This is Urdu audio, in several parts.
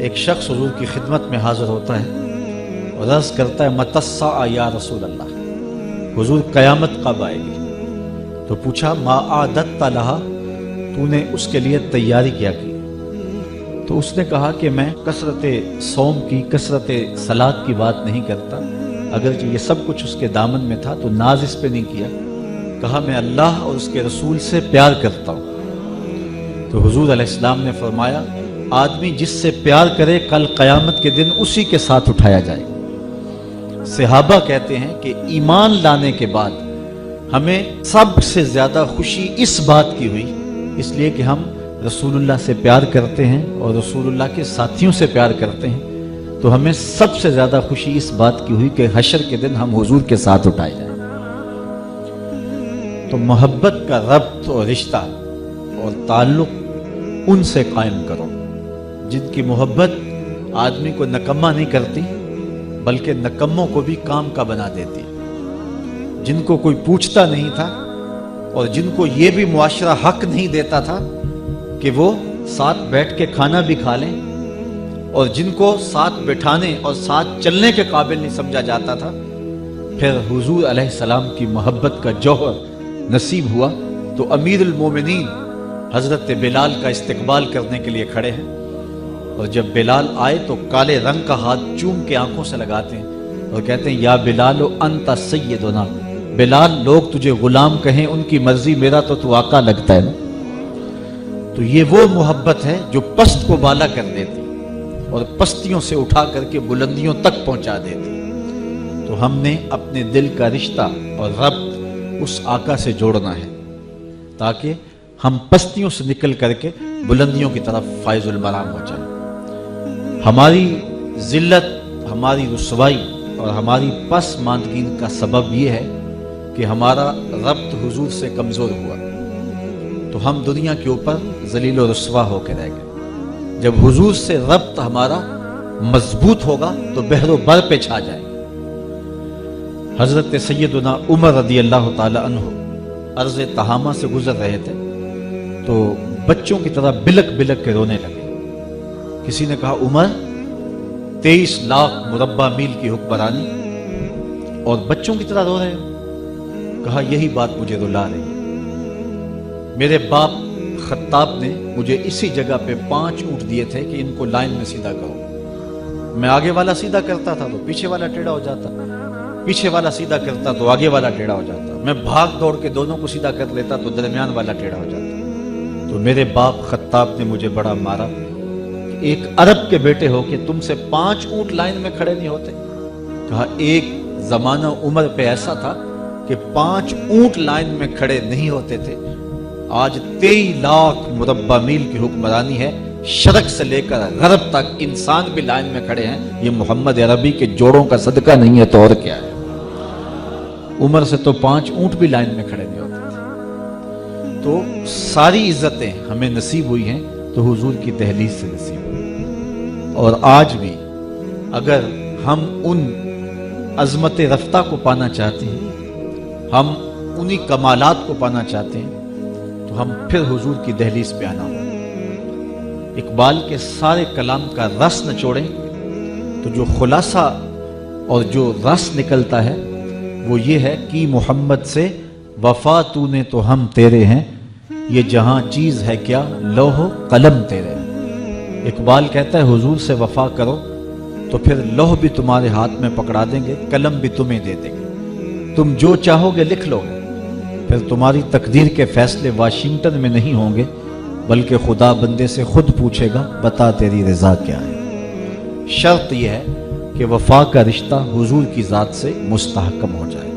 ایک شخص حضور کی خدمت میں حاضر ہوتا ہے اور عرض کرتا ہے متی الساعہ یا رسول اللہ، حضور قیامت کب آئے گی؟ تو پوچھا ما اعددت لہا، تو نے اس کے لیے تیاری کیا کی؟ تو اس نے کہا کہ میں کثرت صوم کی، کثرت صلاۃ کی بات نہیں کرتا، اگرچہ یہ سب کچھ اس کے دامن میں تھا تو ناز اس پہ نہیں کیا، کہا میں اللہ اور اس کے رسول سے پیار کرتا ہوں۔ تو حضور علیہ السلام نے فرمایا آدمی جس سے پیار کرے کل قیامت کے دن اسی کے ساتھ اٹھایا جائے گا۔ صحابہ کہتے ہیں کہ ایمان لانے کے بعد ہمیں سب سے زیادہ خوشی اس بات کی ہوئی، اس لیے کہ ہم رسول اللہ سے پیار کرتے ہیں اور رسول اللہ کے ساتھیوں سے پیار کرتے ہیں، تو ہمیں سب سے زیادہ خوشی اس بات کی ہوئی کہ حشر کے دن ہم حضور کے ساتھ اٹھائے جائیں۔ تو محبت کا ربط اور رشتہ اور تعلق ان سے قائم کرو جن کی محبت آدمی کو نکما نہیں کرتی بلکہ نکموں کو بھی کام کا بنا دیتی، جن کو کوئی پوچھتا نہیں تھا اور جن کو یہ بھی معاشرہ حق نہیں دیتا تھا کہ وہ ساتھ بیٹھ کے کھانا بھی کھا لیں، اور جن کو ساتھ بٹھانے اور ساتھ چلنے کے قابل نہیں سمجھا جاتا تھا، پھر حضور علیہ السلام کی محبت کا جوہر نصیب ہوا تو امیر المومنین حضرت بلال کا استقبال کرنے کے لیے کھڑے ہیں، اور جب بلال آئے تو کالے رنگ کا ہاتھ چوم کے آنکھوں سے لگاتے ہیں اور کہتے ہیں یا بلال انت سیدنا، بلال لوگ تجھے غلام کہیں ان کی مرضی، میرا تو آقا لگتا ہے نا۔ تو یہ وہ محبت ہے جو پست کو بالا کر دیتی اور پستیوں سے اٹھا کر کے بلندیوں تک پہنچا دیتی۔ تو ہم نے اپنے دل کا رشتہ اور ربط اس آقا سے جوڑنا ہے تاکہ ہم پستیوں سے نکل کر کے بلندیوں کی طرف فائز المرام ہو جائیں۔ ہماری ذلت، ہماری رسوائی اور ہماری پسماندگی کا سبب یہ ہے کہ ہمارا ربط حضور سے کمزور ہوا، تو ہم دنیا کے اوپر ذلیل و رسوا ہو کے رہ گئے۔ جب حضور سے ربط ہمارا مضبوط ہوگا تو بحر و بر پہ چھا جائے گا۔ حضرت سیدنا عمر رضی اللہ تعالی عنہ ارض تہامہ سے گزر رہے تھے تو بچوں کی طرح بلک بلک کے رونے لگے۔ کسی نے کہا عمر 23 لاکھ مربع میل کی حکمرانی اور بچوں کی طرح رو رہے ہو؟ کہا یہی بات مجھے رلا رہی ہے، میرے باپ خطاب نے مجھے اسی جگہ پہ 5 اونٹ دیے تھے کہ ان کو لائن میں سیدھا کرو، میں آگے والا سیدھا کرتا تھا تو پیچھے والا ٹیڑھا ہو جاتا، پیچھے والا سیدھا کرتا تو آگے والا ٹیڑھا ہو جاتا، میں بھاگ دوڑ کے دونوں کو سیدھا کر لیتا تو درمیان والا ٹیڑھا ہو جاتا۔ تو میرے باپ خطاب نے مجھے بڑا مارا کہ ایک عرب کے بیٹے ہو کہ تم سے 5 اونٹ لائن میں کھڑے نہیں ہوتے۔ کہا ایک زمانہ عمر پہ ایسا تھا کہ 5 اونٹ لائن میں کھڑے نہیں ہوتے تھے، آج 23 لاکھ مربع میل کی حکمرانی ہے، شرق سے لے کر غرب تک انسان بھی لائن میں کھڑے ہیں، یہ محمد عربی کے جوڑوں کا صدقہ نہیں ہے تو اور کیا ہے۔ عمر سے تو 5 اونٹ بھی لائن میں کھڑے نہیں ہوتے تھے۔ تو ساری عزتیں ہمیں نصیب ہوئی ہیں تو حضور کی دہلیز سے نصیب ہوئی، اور آج بھی اگر ہم ان عظمت رفتہ کو پانا چاہتے ہیں، ہم انہی کمالات کو پانا چاہتے ہیں، تو ہم پھر حضور کی دہلیز پہ آنا ہوگا۔ اقبال کے سارے کلام کا رس نچوڑیں تو جو خلاصہ اور جو رس نکلتا ہے وہ یہ ہے کہ محمد سے وفا تو نے تو ہم تیرے ہیں، یہ جہاں چیز ہے کیا لوح و قلم تیرے ہیں۔ اقبال کہتا ہے حضور سے وفا کرو تو پھر لوح بھی تمہارے ہاتھ میں پکڑا دیں گے، قلم بھی تمہیں دے دیں گے، تم جو چاہو گے لکھ لو گے، پھر تمہاری تقدیر کے فیصلے واشنگٹن میں نہیں ہوں گے بلکہ خدا بندے سے خود پوچھے گا بتا تیری رضا کیا ہے۔ شرط یہ ہے کہ وفا کا رشتہ حضور کی ذات سے مستحکم ہو جائے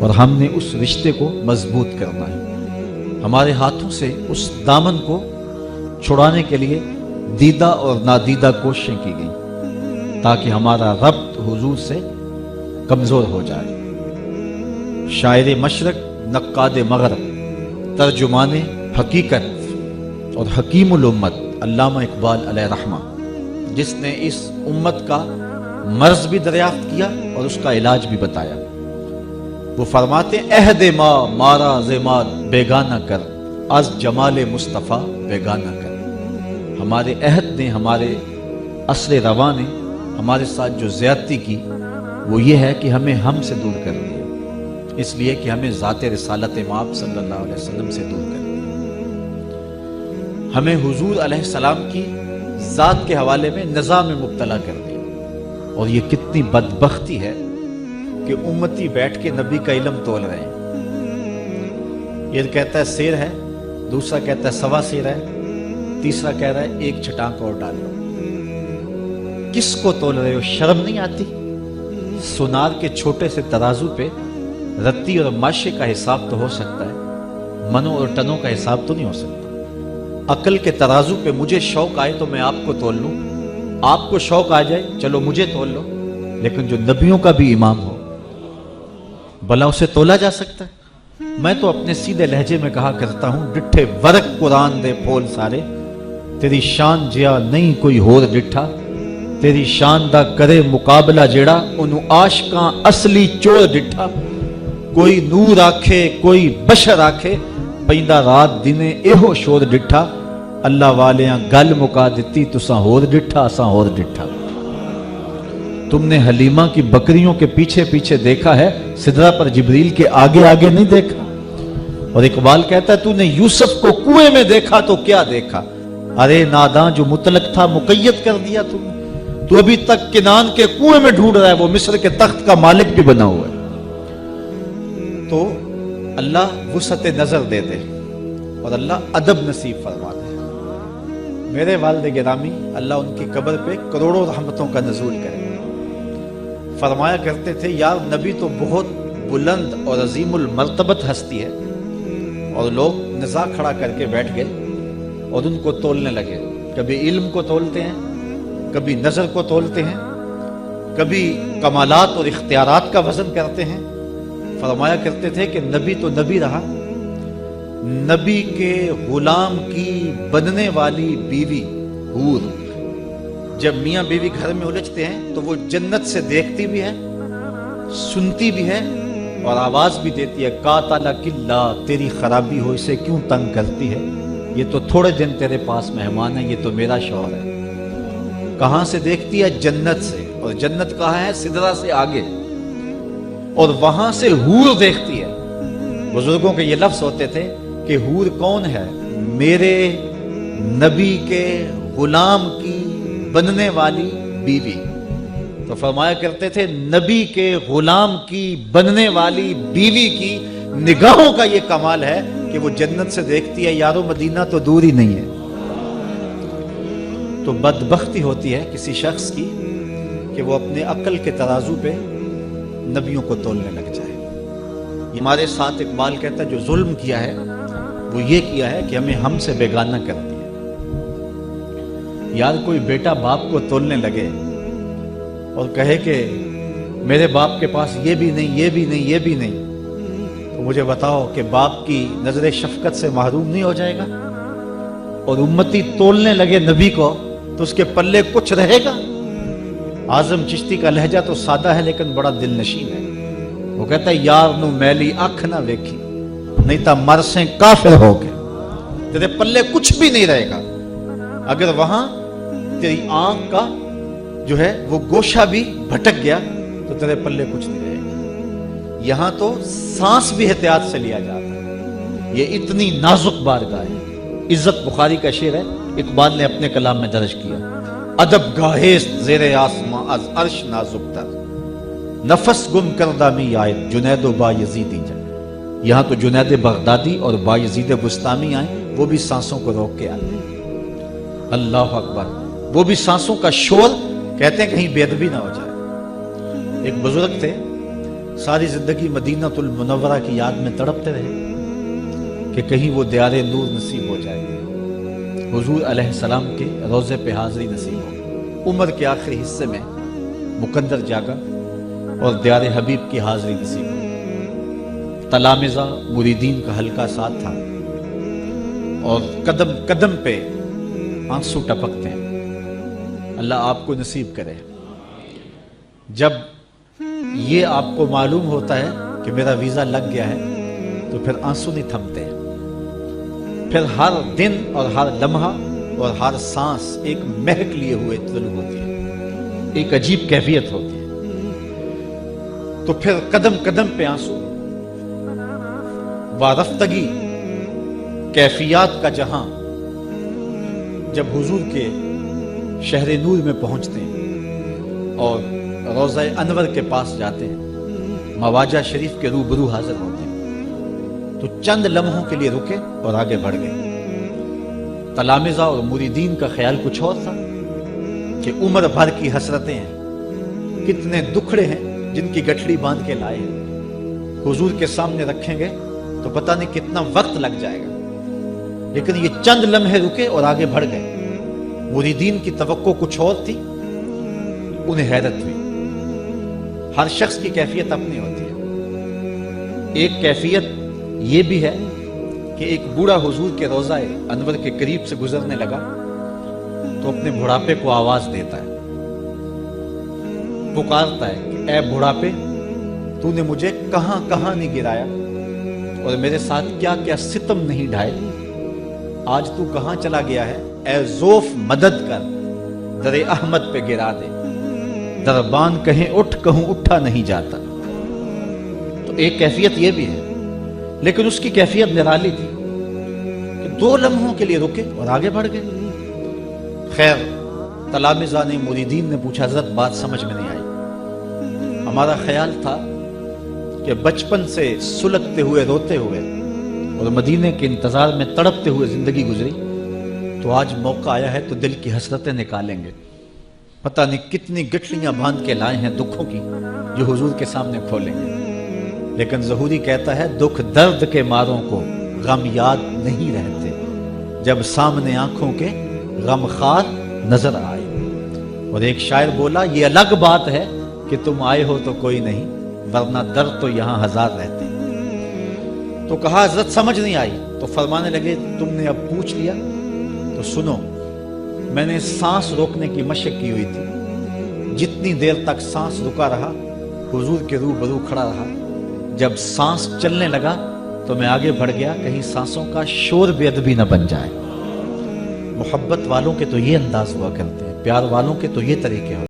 اور ہم نے اس رشتے کو مضبوط کرنا ہے۔ ہمارے ہاتھوں سے اس دامن کو چھڑانے کے لیے دیدہ اور نادیدہ کوششیں کی گئیں تاکہ ہمارا ربط حضور سے کمزور ہو جائے۔ شاعر مشرق، نقاد مغرب، ترجمان حقیقت اور حکیم الامت علامہ اقبال علیہ رحمہ، جس نے اس امت کا مرض بھی دریافت کیا اور اس کا علاج بھی بتایا، وہ فرماتے عہد ما مارا زماد بیگانہ کر، از جمال مصطفیٰ بیگانہ کر۔ ہمارے عہد نے، ہمارے اصل رواں نے ہمارے ساتھ جو زیادتی کی وہ یہ ہے کہ ہمیں ہم سے دور کر دیا، اس لیے کہ ہمیں ذات رسالت مآب صلی اللہ علیہ وسلم سے دور کر دیا، ہمیں حضور علیہ السلام کی ذات کے حوالے میں نزاع میں مبتلا کر دیا۔ اور یہ کتنی بدبختی ہے کہ امتی بیٹھ کے نبی کا علم تول رہے ہیں، یہ کہتا ہے سیر ہے، دوسرا کہتا ہے سوا سیر ہے، تیسرا کہہ رہا ہے ایک چھٹانک اور ڈال لو۔ کس کو تول رہے ہو؟ شرم نہیں آتی؟ سونار کے چھوٹے سے ترازو پہ رتی اور ماشے کا حساب تو ہو سکتا ہے، منوں اور ٹنوں کا حساب تو نہیں ہو سکتا۔ عقل کے ترازو پہ مجھے شوق آئے تو میں آپ کو تول لوں، آپ کو شوق آ جائے چلو مجھے تول لو، لیکن جو نبیوں کا بھی امام ہو بھلا اسے تولا جا سکتا ہے؟ میں تو اپنے سیدھے لہجے میں کہا کرتا ہوں، ڈٹھے ورق قرآن دے پھول سارے، تیری شان جیا نہیں کوئی ہور ڈٹھا، تیری شان دا کرے مقابلہ جیڑا انہوں عاشقاں اصلی چور ڈٹھا، کوئی نور آکھے کوئی بشر آکھے، پیندہ رات دنے ایہو شور ڈٹھا، اللہ والیاں گل مکا دیتی تساں ہور ڈٹھا اساں ہور ڈٹھا۔ تم نے حلیمہ کی بکریوں کے پیچھے پیچھے دیکھا ہے، سدرہ پر جبریل کے آگے آگے نہیں دیکھا۔ اور اقبال کہتا ہے تو نے یوسف کو کنویں میں دیکھا تو کیا دیکھا، ارے ناداں جو مطلق تھا مقید کر دیا تم نے، تو ابھی تک کنان کے کنویں میں ڈھونڈ رہا ہے، وہ مصر کے تخت کا مالک بھی بنا ہوا ہے۔ تو اللہ وسعت نظر دے دے اور اللہ ادب نصیب فرما دے۔ میرے والد گرامی اللہ ان کی قبر پہ کروڑوں رحمتوں کا نزول کرے، فرمایا کرتے تھے یار نبی تو بہت بلند اور عظیم المرتبت ہستی ہے، اور لوگ نزاع کھڑا کر کے بیٹھ گئے اور ان کو تولنے لگے، کبھی علم کو تولتے ہیں، کبھی نظر کو تولتے ہیں، کبھی کمالات اور اختیارات کا وزن کرتے ہیں۔ فرمایا کرتے تھے کہ نبی تو نبی رہا، نبی کے غلام کی بننے والی بیوی حور، جب میاں بیوی گھر میں الجھتے ہیں تو وہ جنت سے دیکھتی بھی ہے، سنتی بھی ہے اور آواز بھی دیتی ہے، قاتلک اللہ، تیری خرابی ہو، اسے کیوں تنگ کرتی ہے، یہ تو تھوڑے دن تیرے پاس مہمان ہے، یہ تو میرا شوہر ہے۔ کہاں سے دیکھتی ہے؟ جنت سے، اور جنت کہاں ہے؟ سدرہ سے آگے، اور وہاں سے حور دیکھتی ہے۔ بزرگوں کے یہ لفظ ہوتے تھے کہ حور کون ہے؟ میرے نبی کے غلام کی بننے والی بیوی۔ تو فرمایا کرتے تھے نبی کے غلام کی بننے والی بیوی کی نگاہوں کا یہ کمال ہے کہ وہ جنت سے دیکھتی ہے، یارو مدینہ تو دور ہی نہیں ہے۔ تو بدبختی ہوتی ہے کسی شخص کی کہ وہ اپنے عقل کے ترازو پہ نبیوں کو تولنے لگ جائے۔ ہمارے ساتھ اقبال کہتا ہے جو ظلم کیا ہے وہ یہ کیا ہے کہ ہمیں ہم سے بیگانہ کر دیا۔ یار کوئی بیٹا باپ کو تولنے لگے اور کہے کہ میرے باپ کے پاس یہ بھی نہیں، یہ بھی نہیں، یہ بھی نہیں، تو مجھے بتاؤ کہ باپ کی نظر شفقت سے محروم نہیں ہو جائے گا؟ اور امتی تولنے لگے نبی کو تو اس کے پلے کچھ رہے گا؟ اعظم چشتی کا لہجہ تو سادہ ہے لیکن بڑا دل نشین ہے۔ وہ کہتا ہے یار نو میلی اکھ نہ ویکھی، نہیں تا مرسیں کافر ہو گئے، تیرے پلے کچھ بھی نہیں رہے گا اگر وہاں تیری آنکھ کا جو ہے وہ گوشہ بھی بھٹک گیا تو تیرے پلے کچھ نہیں رہے گا۔ یہاں تو سانس بھی احتیاط سے لیا جاتا ہے، یہ اتنی نازک بارگاہ ہے۔ عزت بخاری کا شعر ہے، اقبال نے اپنے کلام میں درج کیا، ادب گاہست زیر آسماں از عرش نازک تر، نفس گم کردہ می آئے جنید و با یزیدی جا۔ یہاں تو جنید بغدادی اور با یزید بستامی آئے، وہ بھی سانسوں کو روک کے آتے ہیں۔ اللہ اکبر، وہ بھی سانسوں کا شور، کہتے ہیں کہیں بے ادبی نہ ہو جائے۔ ایک بزرگ تھے، ساری زندگی مدینہ المنورہ کی یاد میں تڑپتے رہے کہ کہیں وہ دیار نور نصیب ہو جائے، حضور علیہ السلام کے روضے پہ حاضری نصیب ہو۔ عمر کے آخری حصے میں مقدر جاگا اور دیار حبیب کی حاضری نصیب ہو۔ تلامذہ مریدین کا حلقہ ساتھ تھا اور قدم قدم پہ آنسو ٹپکتے ہیں۔ اللہ آپ کو نصیب کرے۔ جب یہ آپ کو معلوم ہوتا ہے کہ میرا ویزا لگ گیا ہے تو پھر آنسو نہیں تھمتے، پھر ہر دن اور ہر لمحہ اور ہر سانس ایک مہک لیے ہوئے طلوع ہوتی ہے، ایک عجیب کیفیت ہوتی ہے۔ تو پھر قدم قدم پہ آنسو، وارفتگی، کیفیات کا جہاں، جب حضور کے شہر نور میں پہنچتے ہیں اور روضہ انور کے پاس جاتے ہیں، مواجہ شریف کے روبرو حاضر ہوتے ہیں، تو چند لمحوں کے لیے رکے اور آگے بڑھ گئے۔ تلامذہ اور مریدین کا خیال کچھ اور تھا کہ عمر بھر کی حسرتیں ہیں، کتنے دکھڑے ہیں جن کی گٹھڑی باندھ کے لائے ہیں، حضور کے سامنے رکھیں گے تو پتہ نہیں کتنا وقت لگ جائے گا، لیکن یہ چند لمحے رکے اور آگے بڑھ گئے۔ مریدین کی توقع کچھ اور تھی، انہیں حیرت ہوئی۔ ہر شخص کی کیفیت اپنی ہوتی ہے۔ ایک کیفیت یہ بھی ہے کہ ایک بوڑھا حضور کے روضہ انور کے قریب سے گزرنے لگا تو اپنے بڑھاپے کو آواز دیتا ہے، پکارتا ہے کہ اے بڑھاپے، تو نے مجھے کہاں کہاں نہیں گرایا اور میرے ساتھ کیا کیا ستم نہیں ڈھائے، آج تو کہاں چلا گیا ہے؟ اے ذوف مدد کر، در احمد پہ گرا دے، دربان کہیں اٹھ کہوں اٹھا نہیں جاتا۔ تو ایک کیفیت یہ بھی ہے، لیکن اس کی کیفیت نرالی تھی کہ 2 لمحوں کے لیے رکے اور آگے بڑھ گئے۔ خیر، تلامذہ نے، مریدین نے پوچھا، حضرت بات سمجھ میں نہیں آئی، ہمارا خیال تھا کہ بچپن سے سلگتے ہوئے، روتے ہوئے اور مدینے کے انتظار میں تڑپتے ہوئے زندگی گزری، تو آج موقع آیا ہے تو دل کی حسرتیں نکالیں گے، پتہ نہیں کتنی گٹھلیاں باندھ کے لائے ہیں دکھوں کی جو حضور کے سامنے کھولیں گے۔ لیکن ظہوری کہتا ہے دکھ درد کے ماروں کو غم یاد نہیں رہتے، جب سامنے آنکھوں کے غم خار نظر آئے۔ اور ایک شاعر بولا، یہ الگ بات ہے کہ تم آئے ہو تو کوئی نہیں، ورنہ درد تو یہاں ہزار رہتے۔ تو کہا حضرت سمجھ نہیں آئی، تو فرمانے لگے تم نے اب پوچھ لیا تو سنو، میں نے سانس روکنے کی مشق کی ہوئی تھی، جتنی دیر تک سانس رکا رہا حضور کے روبرو کھڑا رہا، جب سانس چلنے لگا تو میں آگے بڑھ گیا، کہیں سانسوں کا شور بے ادبی نہ بن جائے۔ محبت والوں کے تو یہ انداز ہوا کرتے ہیں، پیار والوں کے تو یہ طریقے ہوتے ہیں۔